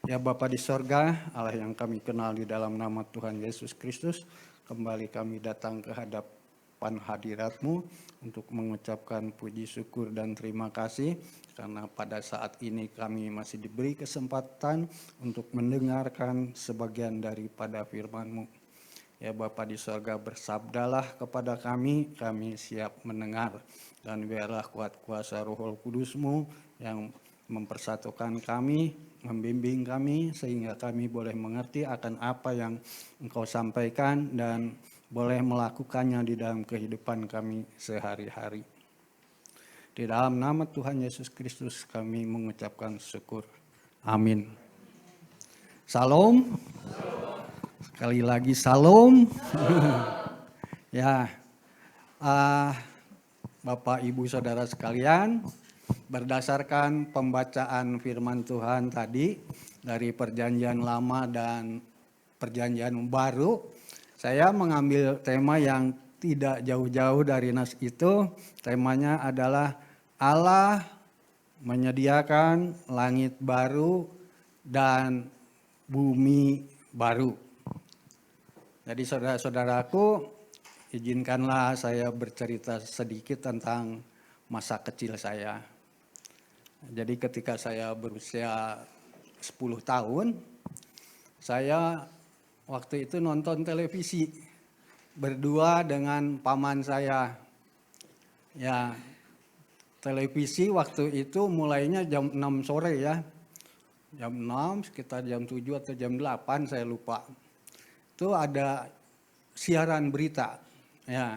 Ya Bapa di sorga, Allah yang kami kenal di dalam nama Tuhan Yesus Kristus, kembali kami datang ke hadapan hadirat-Mu untuk mengucapkan puji syukur dan terima kasih karena pada saat ini kami masih diberi kesempatan untuk mendengarkan sebagian daripada firman-Mu. Ya Bapa di sorga, bersabdalah kepada kami siap mendengar, dan biarlah kuat kuasa Roh Kudus-Mu yang mempersatukan kami, membimbing kami sehingga kami boleh mengerti akan apa yang Engkau sampaikan dan boleh melakukannya di dalam kehidupan kami sehari-hari. Di dalam nama Tuhan Yesus Kristus kami mengucapkan syukur. Amin. Salam. Sekali lagi salam. Ya, Bapak Ibu Saudara sekalian, berdasarkan pembacaan firman Tuhan tadi dari Perjanjian Lama dan Perjanjian Baru, saya mengambil tema yang tidak jauh-jauh dari nas itu. Temanya adalah Allah menyediakan langit baru dan bumi baru. Jadi saudara-saudaraku, izinkanlah saya bercerita sedikit tentang masa kecil saya. Jadi ketika saya berusia 10 tahun, saya waktu itu nonton televisi berdua dengan paman saya. Ya, televisi waktu itu mulainya jam 6 sore ya. Jam 6, sekitar jam 7 atau jam 8 saya lupa. Itu ada siaran berita. Ya,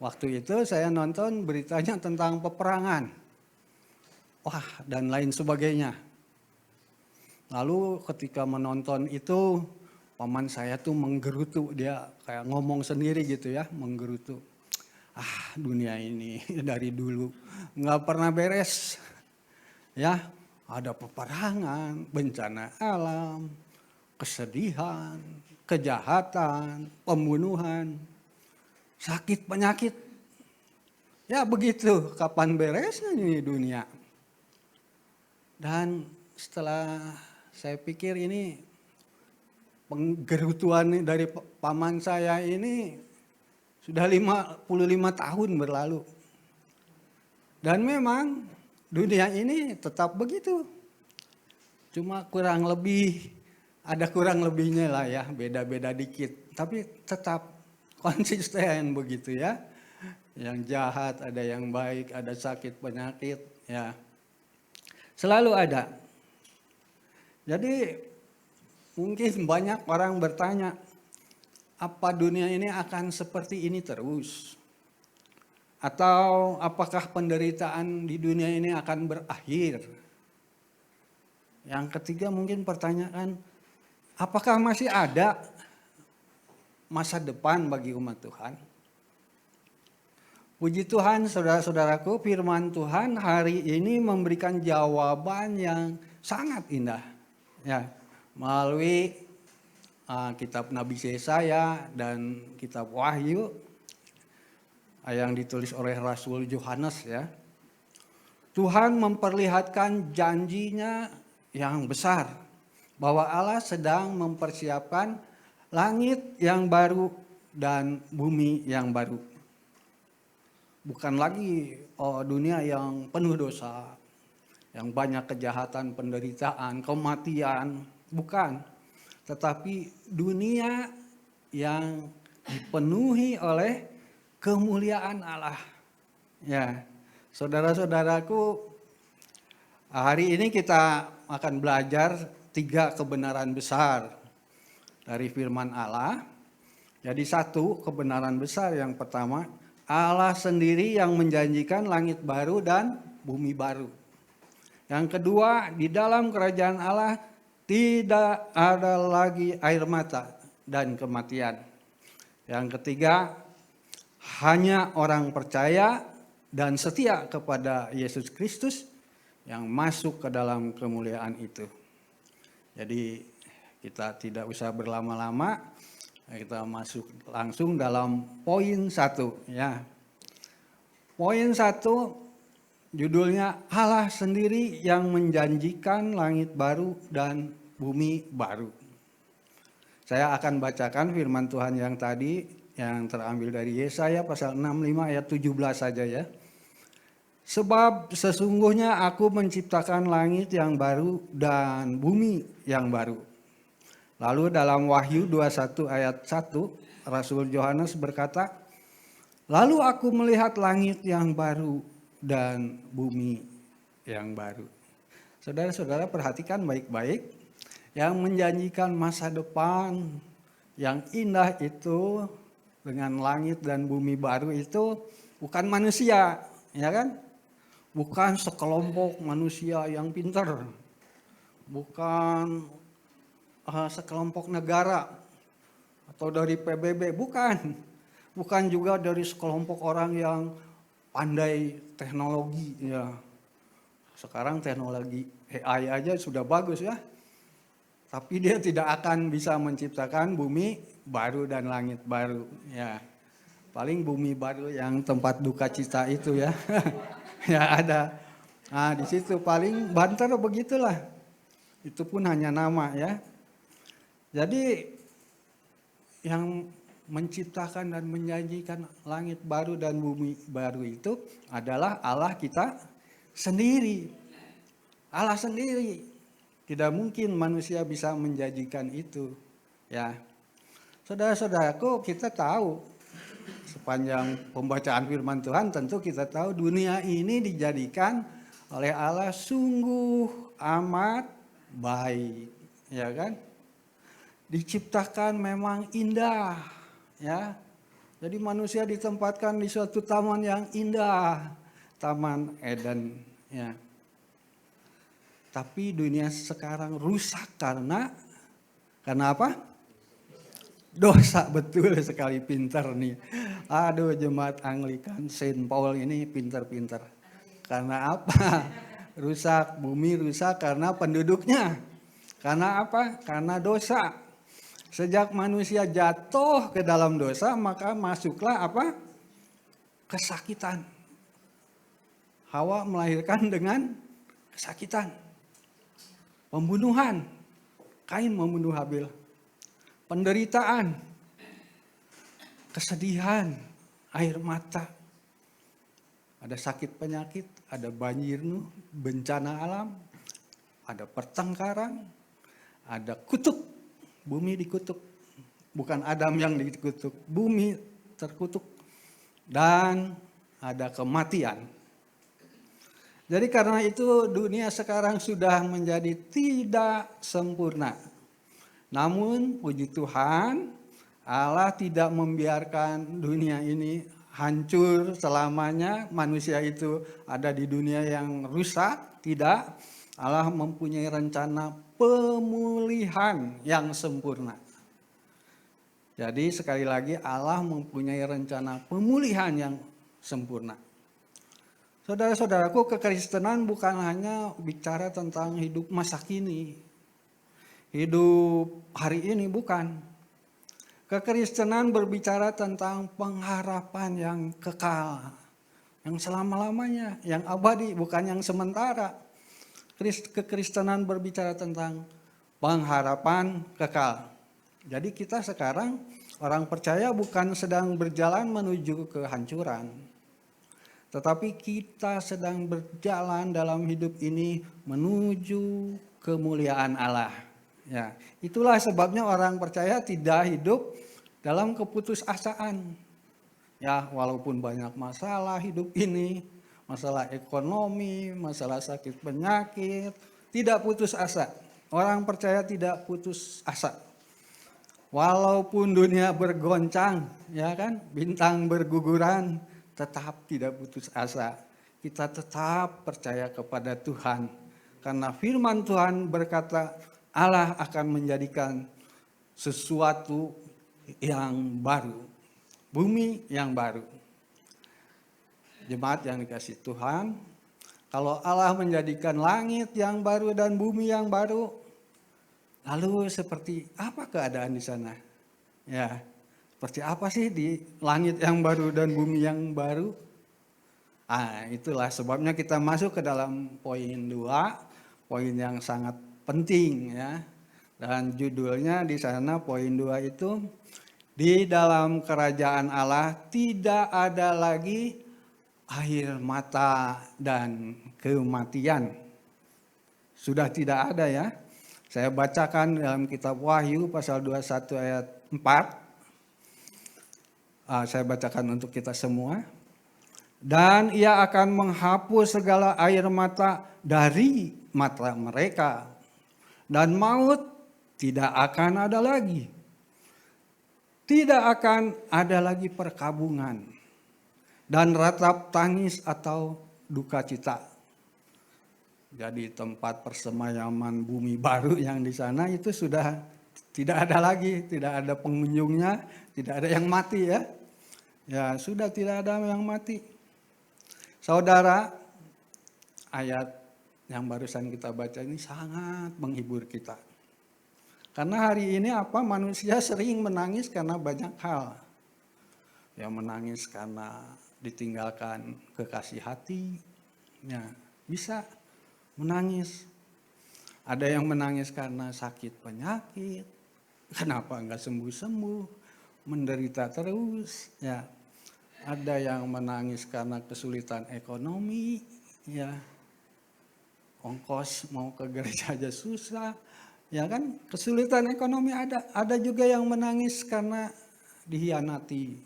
waktu itu saya nonton beritanya tentang peperangan. Wah, dan lain sebagainya. Lalu ketika menonton itu, paman saya tuh menggerutu, dia kayak ngomong sendiri gitu ya, menggerutu. Dunia ini dari dulu nggak pernah beres. Ya, ada peperangan, bencana alam, kesedihan, kejahatan, pembunuhan, sakit, penyakit. Ya begitu, kapan beresnya ini dunia? Dan setelah saya pikir ini penggerutuan dari paman saya ini sudah 55 tahun berlalu. Dan memang dunia ini tetap begitu. Cuma kurang lebih, ada kurang lebihnya lah ya, beda-beda dikit. Tapi tetap konsisten begitu ya. Yang jahat, ada yang baik, ada sakit, penyakit, ya. Selalu ada. Jadi mungkin banyak orang bertanya, apa dunia ini akan seperti ini terus? Atau apakah penderitaan di dunia ini akan berakhir? Yang ketiga mungkin pertanyaan, apakah masih ada masa depan bagi umat Tuhan? Puji Tuhan, saudara-saudaraku, firman Tuhan hari ini memberikan jawaban yang sangat indah. Ya, melalui kitab Nabi Yesaya dan kitab Wahyu yang ditulis oleh Rasul Yohanes ya. Tuhan memperlihatkan janjinya yang besar bahwa Allah sedang mempersiapkan langit yang baru dan bumi yang baru. Bukan lagi dunia yang penuh dosa, yang banyak kejahatan, penderitaan, kematian, bukan. Tetapi dunia yang dipenuhi oleh kemuliaan Allah. Ya, saudara-saudaraku, hari ini kita akan belajar 3 kebenaran besar dari firman Allah. Jadi satu kebenaran besar yang pertama, Allah sendiri yang menjanjikan langit baru dan bumi baru. Yang kedua, di dalam kerajaan Allah tidak ada lagi air mata dan kematian. Yang ketiga, hanya orang percaya dan setia kepada Yesus Kristus yang masuk ke dalam kemuliaan itu. Jadi kita tidak usah berlama-lama. Kita masuk langsung dalam poin 1 ya. Poin 1 judulnya Allah sendiri yang menjanjikan langit baru dan bumi baru. Saya akan bacakan firman Tuhan yang tadi yang terambil dari Yesaya pasal 65 ayat 17 saja ya. Sebab sesungguhnya aku menciptakan langit yang baru dan bumi yang baru. Lalu dalam Wahyu 21 ayat 1, Rasul Yohanes berkata, lalu aku melihat langit yang baru dan bumi yang baru. Saudara-saudara perhatikan baik-baik, yang menjanjikan masa depan yang indah itu dengan langit dan bumi baru itu bukan manusia, ya kan? Bukan sekelompok manusia yang pintar, bukan sekelompok negara atau dari PBB, bukan juga dari sekelompok orang yang pandai teknologi ya. Sekarang teknologi AI aja sudah bagus ya, tapi dia tidak akan bisa menciptakan bumi baru dan langit baru ya. Paling bumi baru yang tempat duka cita itu ya. Ya ada. Nah di situ paling banter begitulah. Itu pun hanya nama ya. Jadi yang menciptakan dan menjanjikan langit baru dan bumi baru itu adalah Allah kita sendiri. Allah sendiri. Tidak mungkin manusia bisa menjanjikan itu. Ya. Saudara-saudaraku, kita tahu sepanjang pembacaan firman Tuhan tentu kita tahu dunia ini dijadikan oleh Allah sungguh amat baik, ya kan? Diciptakan memang indah, ya. Jadi manusia ditempatkan di suatu taman yang indah, Taman Eden, ya. Tapi dunia sekarang rusak karena apa? Dosa, betul sekali, pintar nih. Aduh, jemaat Anglikan Saint Paul ini pintar-pintar. Karena apa? Rusak, bumi rusak karena penduduknya. Karena apa? Karena dosa. Sejak manusia jatuh ke dalam dosa, maka masuklah apa? Kesakitan. Hawa melahirkan dengan kesakitan. Pembunuhan. Kain membunuh Habil. Penderitaan, kesedihan, air mata, ada sakit penyakit, ada banjir, bencana alam, ada pertengkaran, ada kutuk, bumi dikutuk, bukan Adam yang dikutuk, bumi terkutuk, dan ada kematian. Jadi karena itu dunia sekarang sudah menjadi tidak sempurna. Namun puji Tuhan, Allah tidak membiarkan dunia ini hancur selamanya, manusia itu ada di dunia yang rusak, tidak. Allah mempunyai rencana pemulihan yang sempurna. Jadi sekali lagi Allah mempunyai rencana pemulihan yang sempurna. Saudara-saudaraku, kekristenan bukan hanya bicara tentang hidup masa kini, hidup hari ini, bukan. Kekristenan berbicara tentang pengharapan yang kekal, yang selama-lamanya, yang abadi, bukan yang sementara. Kekristenan berbicara tentang pengharapan kekal. Jadi kita sekarang orang percaya bukan sedang berjalan menuju kehancuran, tetapi kita sedang berjalan dalam hidup ini menuju kemuliaan Allah. Ya, itulah sebabnya orang percaya tidak hidup dalam keputusasaan. Ya, walaupun banyak masalah hidup ini, masalah ekonomi, masalah sakit penyakit, tidak putus asa. Orang percaya tidak putus asa. Walaupun dunia bergoncang, ya kan, bintang berguguran, tetap tidak putus asa. Kita tetap percaya kepada Tuhan. Karena firman Tuhan berkata, Allah akan menjadikan sesuatu yang baru, bumi yang baru. Jemaat yang dikasihi Tuhan, kalau Allah menjadikan langit yang baru dan bumi yang baru, lalu seperti apa keadaan di sana? Ya, seperti apa sih di langit yang baru dan bumi yang baru? Itulah sebabnya kita masuk ke dalam poin 2, poin yang sangat penting ya. Dan judulnya di sana poin 2 itu, di dalam kerajaan Allah tidak ada lagi air mata dan kematian. Sudah tidak ada ya. Saya bacakan dalam kitab Wahyu pasal 21 ayat 4. Saya bacakan untuk kita semua. Dan ia akan menghapus segala air mata dari mata mereka. Dan maut tidak akan ada lagi. Tidak akan ada lagi perkabungan. Dan ratap tangis atau duka cita. Jadi tempat persemayaman bumi baru yang di sana itu sudah tidak ada lagi. Tidak ada pengunjungnya, tidak ada yang mati ya. Ya sudah tidak ada yang mati. Saudara, ayat yang barusan kita baca ini sangat menghibur kita. Karena hari ini manusia sering menangis karena banyak hal. Ya menangis karena ditinggalkan kekasih hati. Ya bisa menangis. Ada yang menangis karena sakit penyakit. Kenapa enggak sembuh-sembuh? Menderita terus. Ya. Ada yang menangis karena kesulitan ekonomi. Ya. Ongkos mau ke gereja aja susah. Ya kan, kesulitan ekonomi ada. Ada juga yang menangis karena dihianati,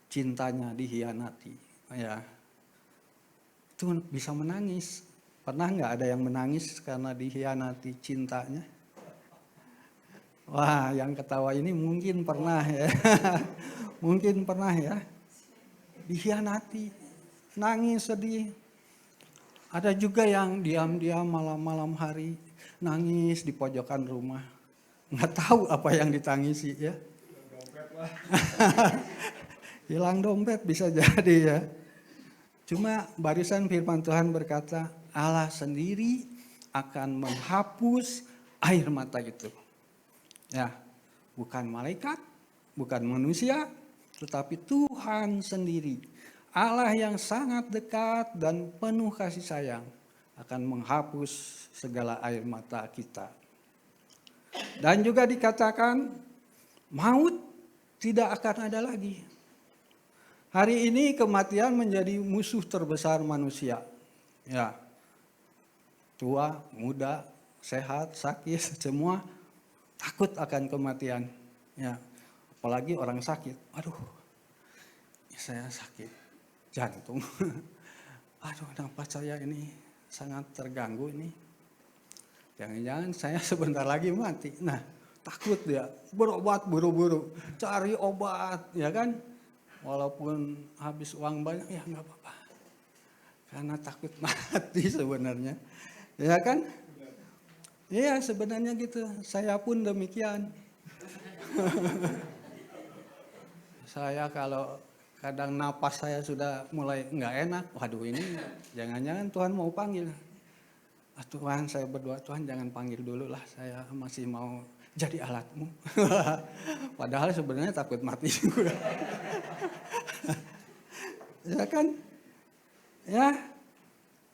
cintanya dihianati. Ya, itu bisa menangis. Pernah nggak ada yang menangis karena dihianati cintanya? Wah, yang ketawa ini mungkin pernah ya. Mungkin pernah ya. Dihianati, nangis, sedih. Ada juga yang diam-diam malam-malam hari nangis di pojokan rumah. Nggak tahu apa yang ditangisi ya. Hilang dompet bisa jadi ya. Cuma barisan firman Tuhan berkata, Allah sendiri akan menghapus air mata itu. Ya, bukan malaikat, bukan manusia, tetapi Tuhan sendiri. Allah yang sangat dekat dan penuh kasih sayang akan menghapus segala air mata kita. Dan juga dikatakan maut tidak akan ada lagi. Hari ini kematian menjadi musuh terbesar manusia. Ya, tua, muda, sehat, sakit, semua takut akan kematian. Ya, apalagi orang sakit. Aduh, saya sakit jantung. Aduh, napas saya ini sangat terganggu ini. Jangan-jangan saya sebentar lagi mati. Nah, takut dia, berobat buru-buru, cari obat, ya kan? Walaupun habis uang banyak, ya nggak apa-apa. Karena takut mati sebenarnya, ya kan? Iya sebenarnya gitu, saya pun demikian. Saya kalau kadang napas saya sudah mulai nggak enak, waduh ini jangan-jangan Tuhan mau panggil. Tuhan saya berdoa, Tuhan jangan panggil dulu lah, saya masih mau jadi alatmu. Padahal sebenarnya takut mati juga. Ya kan? Ya,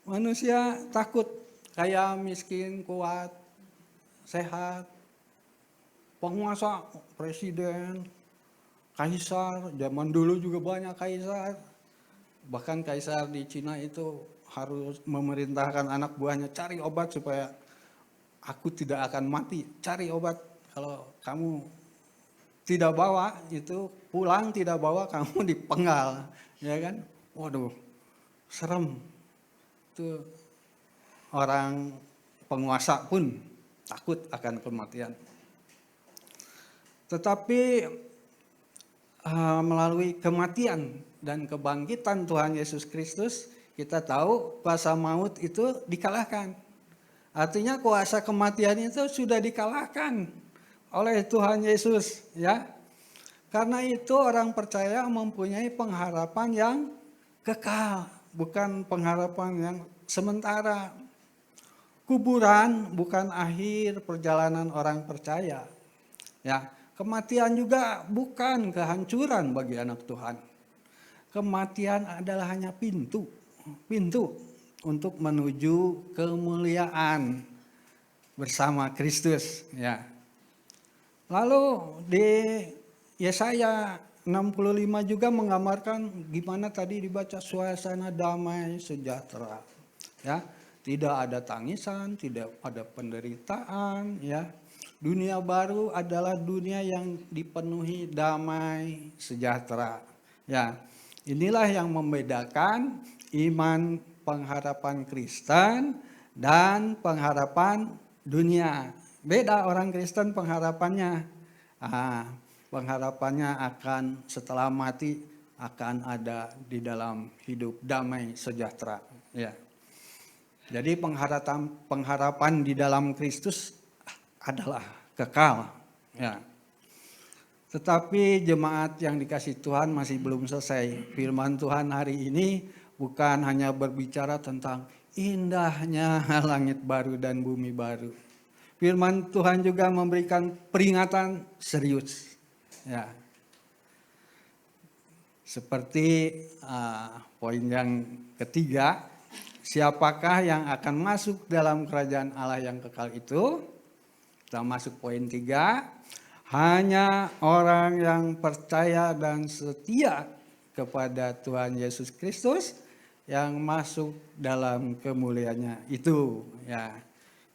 manusia takut kaya, miskin, kuat, sehat, penguasa, presiden, kaisar, zaman dulu juga banyak kaisar. Bahkan kaisar di Cina itu harus memerintahkan anak buahnya cari obat supaya aku tidak akan mati. Cari obat, kalau kamu tidak bawa itu pulang tidak bawa kamu dipenggal, ya kan? Waduh, serem. Itu orang penguasa pun takut akan kematian. Tetapi melalui kematian dan kebangkitan Tuhan Yesus Kristus, kita tahu kuasa maut itu dikalahkan. Artinya kuasa kematian itu sudah dikalahkan oleh Tuhan Yesus, ya. Karena itu orang percaya mempunyai pengharapan yang kekal, bukan pengharapan yang sementara. Kuburan bukan akhir perjalanan orang percaya. Ya, kematian juga bukan kehancuran bagi anak Tuhan. Kematian adalah hanya pintu untuk menuju kemuliaan bersama Kristus. Ya, Lalu di Yesaya 65 juga menggambarkan gimana tadi dibaca suasana damai sejahtera. Ya, tidak ada tangisan, tidak ada penderitaan, ya. Dunia baru adalah dunia yang dipenuhi damai sejahtera. Ya, inilah yang membedakan iman pengharapan Kristen dan pengharapan dunia. Beda orang Kristen pengharapannya. Pengharapannya akan setelah mati akan ada di dalam hidup damai sejahtera. Ya. Jadi pengharapan di dalam Kristus adalah kekal. Ya. Tetapi jemaat yang dikasih Tuhan masih belum selesai. Firman Tuhan hari ini bukan hanya berbicara tentang indahnya langit baru dan bumi baru. Firman Tuhan juga memberikan peringatan serius. Ya. Seperti poin yang ketiga, siapakah yang akan masuk dalam kerajaan Allah yang kekal itu? Kita masuk poin 3. Hanya orang yang percaya dan setia kepada Tuhan Yesus Kristus yang masuk dalam kemuliaannya itu. Ya.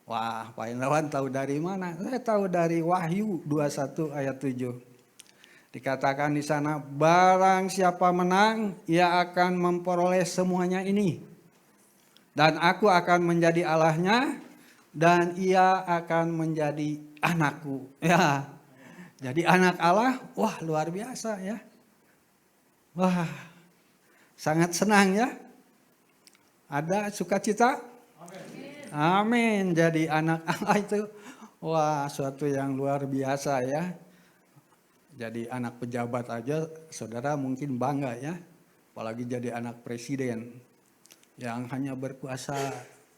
Wah, Pak Indrawan tahu dari mana? Saya tahu dari Wahyu 21 ayat 7. Dikatakan di sana, barang siapa menang, ia akan memperoleh semuanya ini. Dan aku akan menjadi Allahnya, dan ia akan menjadi anakku. Ya, jadi anak Allah, wah luar biasa ya. Wah, sangat senang ya. Ada sukacita? Amin. Jadi anak Allah itu, wah suatu yang luar biasa ya. Jadi anak pejabat aja saudara mungkin bangga ya. Apalagi jadi anak presiden yang hanya berkuasa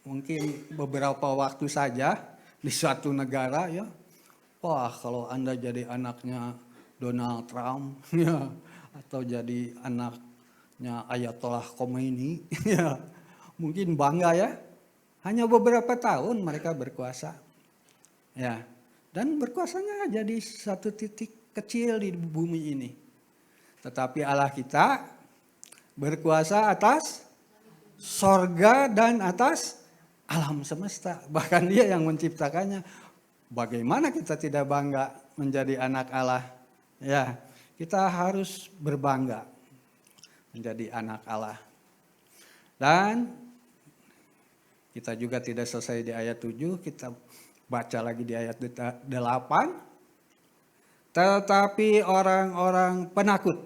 mungkin beberapa waktu saja di suatu negara ya. Wah kalau Anda jadi anaknya Donald Trump ya, atau jadi anaknya Ayatollah Khomeini ya, mungkin bangga ya. Hanya beberapa tahun mereka berkuasa. Ya. Dan berkuasanya jadi satu titik kecil di bumi ini. Tetapi Allah kita berkuasa atas sorga dan atas alam semesta. Bahkan Dia yang menciptakannya. Bagaimana kita tidak bangga menjadi anak Allah? Ya, kita harus berbangga menjadi anak Allah. Dan kita juga tidak selesai di ayat 7, kita baca lagi di ayat 8. Tetapi orang-orang penakut,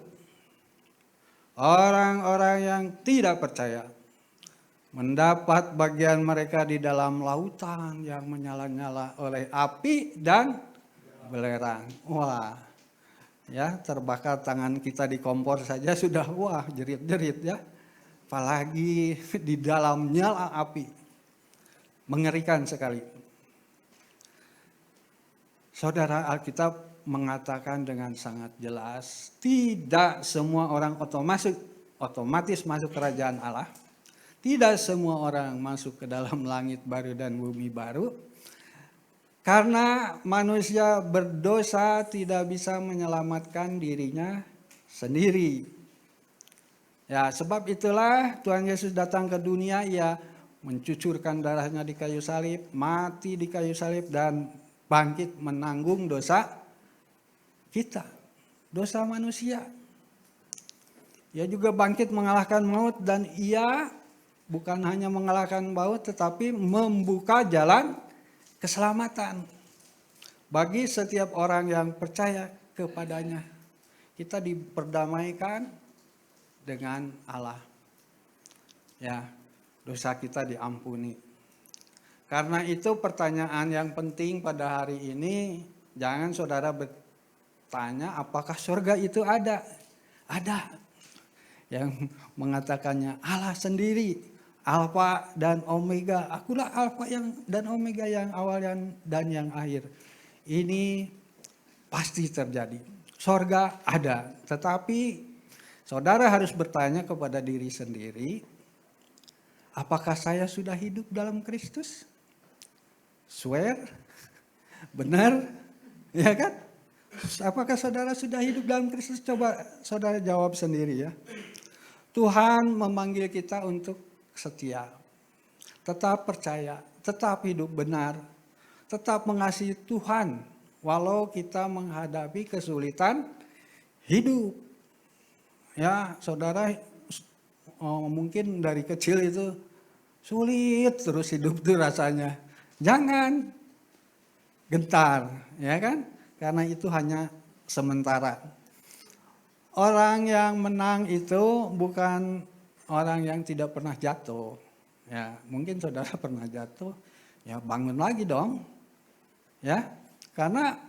orang-orang yang tidak percaya, mendapat bagian mereka di dalam lautan yang menyala-nyala oleh api dan belerang. Wah, ya terbakar tangan kita di kompor saja sudah wah jerit-jerit ya. Apalagi di dalam nyala api. Mengerikan sekali. Saudara, Alkitab mengatakan dengan sangat jelas, tidak semua orang otomatis masuk kerajaan Allah. Tidak semua orang masuk ke dalam langit baru dan bumi baru. Karena manusia berdosa tidak bisa menyelamatkan dirinya sendiri. Ya, sebab itulah Tuhan Yesus datang ke dunia, Ia mencucurkan darahnya di kayu salib, mati di kayu salib, dan bangkit menanggung dosa kita, dosa manusia. Ia juga bangkit mengalahkan maut, dan Ia bukan hanya mengalahkan maut tetapi membuka jalan keselamatan bagi setiap orang yang percaya kepadanya. Kita diperdamaikan dengan Allah. Ya, dosa kita diampuni. Karena itu pertanyaan yang penting pada hari ini, jangan saudara bertanya apakah surga itu ada. Ada. Yang mengatakannya Allah sendiri, Alfa dan Omega. Akulah Alfa dan Omega, yang awal dan yang akhir. Ini pasti terjadi. Surga ada. Tetapi saudara harus bertanya kepada diri sendiri, apakah saya sudah hidup dalam Kristus? Swear? Benar? Ya kan? Apakah saudara sudah hidup dalam Kristus? Coba saudara jawab sendiri ya. Tuhan memanggil kita untuk setia, tetap percaya, tetap hidup benar, tetap mengasihi Tuhan walau kita menghadapi kesulitan hidup. Ya, saudara mungkin dari kecil itu sulit terus hidup tuh rasanya. Jangan gentar, ya kan? Karena itu hanya sementara. Orang yang menang itu bukan orang yang tidak pernah jatuh. Ya, mungkin saudara pernah jatuh, ya bangun lagi dong. Ya, karena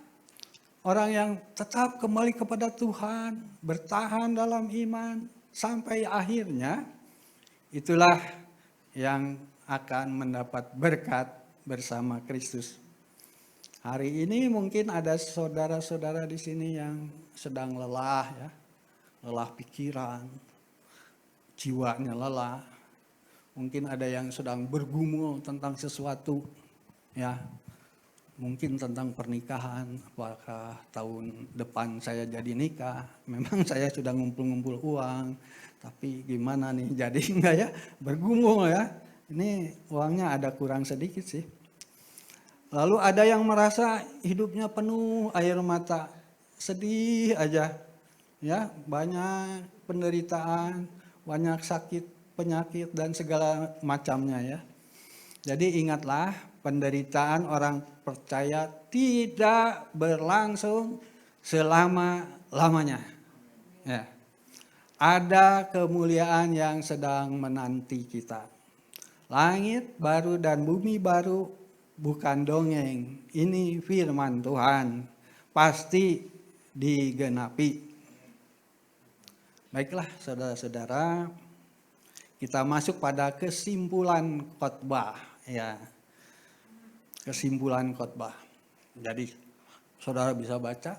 orang yang tetap kembali kepada Tuhan, bertahan dalam iman sampai akhirnya, itulah yang akan mendapat berkat bersama Kristus. Hari ini mungkin ada saudara-saudara di sini yang sedang lelah ya, lelah pikiran, jiwanya lelah. Mungkin ada yang sedang bergumul tentang sesuatu ya. Mungkin tentang pernikahan, apakah tahun depan saya jadi nikah. Memang saya sudah ngumpul-ngumpul uang, tapi gimana nih jadi enggak ya, bergumul ya. Ini uangnya ada kurang sedikit sih. Lalu ada yang merasa hidupnya penuh air mata, sedih aja. Ya, banyak penderitaan, banyak sakit, penyakit dan segala macamnya ya. Jadi ingatlah, penderitaan orang percaya tidak berlangsung selama-lamanya. Ya. Ada kemuliaan yang sedang menanti kita. Langit baru dan bumi baru bukan dongeng. Ini firman Tuhan. Pasti digenapi. Baiklah saudara-saudara, kita masuk pada kesimpulan khotbah. Ya, kesimpulan khotbah. Jadi saudara bisa baca,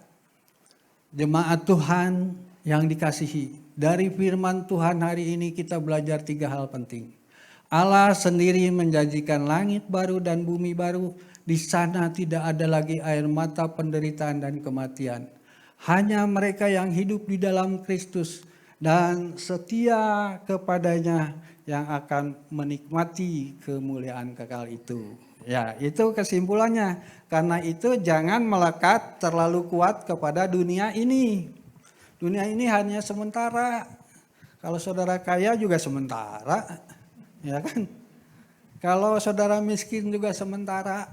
jemaat Tuhan yang dikasihi, dari firman Tuhan hari ini kita belajar 3 hal penting. Allah sendiri menjanjikan langit baru dan bumi baru. Di sana tidak ada lagi air mata, penderitaan dan kematian. Hanya mereka yang hidup di dalam Kristus dan setia kepadanya yang akan menikmati kemuliaan kekal itu. Ya, itu kesimpulannya. Karena itu jangan melekat terlalu kuat kepada dunia ini. Dunia ini hanya sementara. Kalau saudara kaya juga sementara, ya kan? Kalau saudara miskin juga sementara.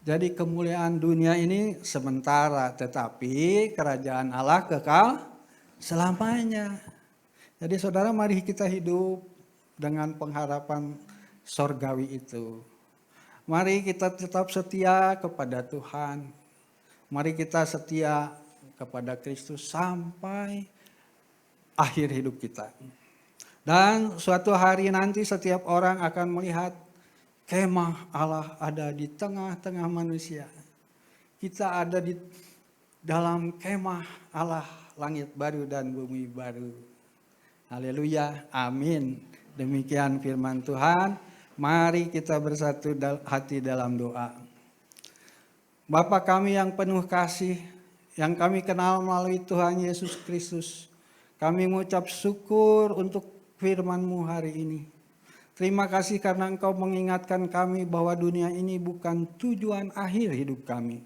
Jadi kemuliaan dunia ini sementara, tetapi kerajaan Allah kekal selamanya. Jadi saudara, mari kita hidup dengan pengharapan sorgawi itu. Mari kita tetap setia kepada Tuhan. Mari kita setia kepada Kristus sampai akhir hidup kita. Dan suatu hari nanti setiap orang akan melihat kemah Allah ada di tengah-tengah manusia. Kita ada di dalam kemah Allah, langit baru dan bumi baru. Haleluya, amin. Demikian firman Tuhan. Mari kita bersatu hati dalam doa. Bapa kami yang penuh kasih, yang kami kenal melalui Tuhan Yesus Kristus, kami mengucap syukur untuk firman-Mu hari ini. Terima kasih karena Engkau mengingatkan kami bahwa dunia ini bukan tujuan akhir hidup kami.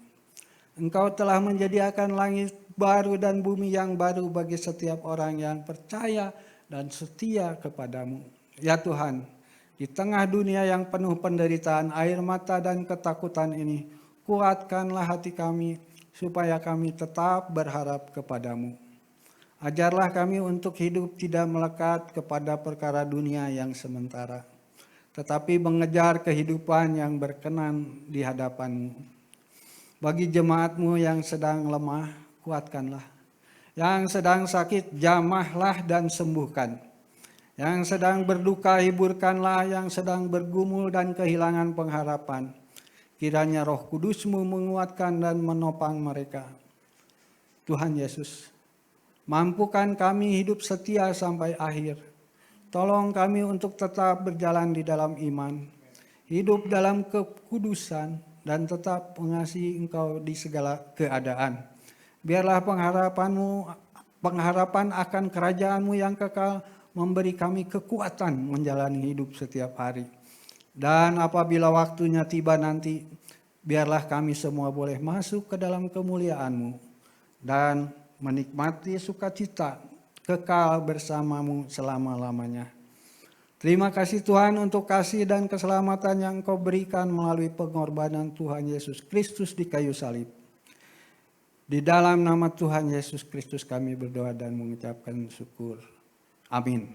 Engkau telah menyediakan langit baru dan bumi yang baru bagi setiap orang yang percaya dan setia kepadamu. Ya Tuhan, di tengah dunia yang penuh penderitaan, air mata dan ketakutan ini, kuatkanlah hati kami supaya kami tetap berharap kepadamu. Ajarlah kami untuk hidup tidak melekat kepada perkara dunia yang sementara, tetapi mengejar kehidupan yang berkenan di hadapan-Mu. Bagi jemaat-Mu yang sedang lemah, kuatkanlah. Yang sedang sakit, jamahlah dan sembuhkan. Yang sedang berduka, hiburkanlah. Yang sedang bergumul dan kehilangan pengharapan. Kiranya Roh Kudus-Mu menguatkan dan menopang mereka. Tuhan Yesus, mampukan kami hidup setia sampai akhir. Tolong kami untuk tetap berjalan di dalam iman, hidup dalam kekudusan, dan tetap mengasihi Engkau di segala keadaan. Biarlah pengharapan akan kerajaan-Mu yang kekal memberi kami kekuatan menjalani hidup setiap hari. Dan apabila waktunya tiba nanti, biarlah kami semua boleh masuk ke dalam kemuliaan-Mu dan menikmati sukacita kekal bersama-Mu selama-lamanya. Terima kasih Tuhan untuk kasih dan keselamatan yang Engkau berikan melalui pengorbanan Tuhan Yesus Kristus di kayu salib. Di dalam nama Tuhan Yesus Kristus kami berdoa dan mengucapkan syukur. Amin.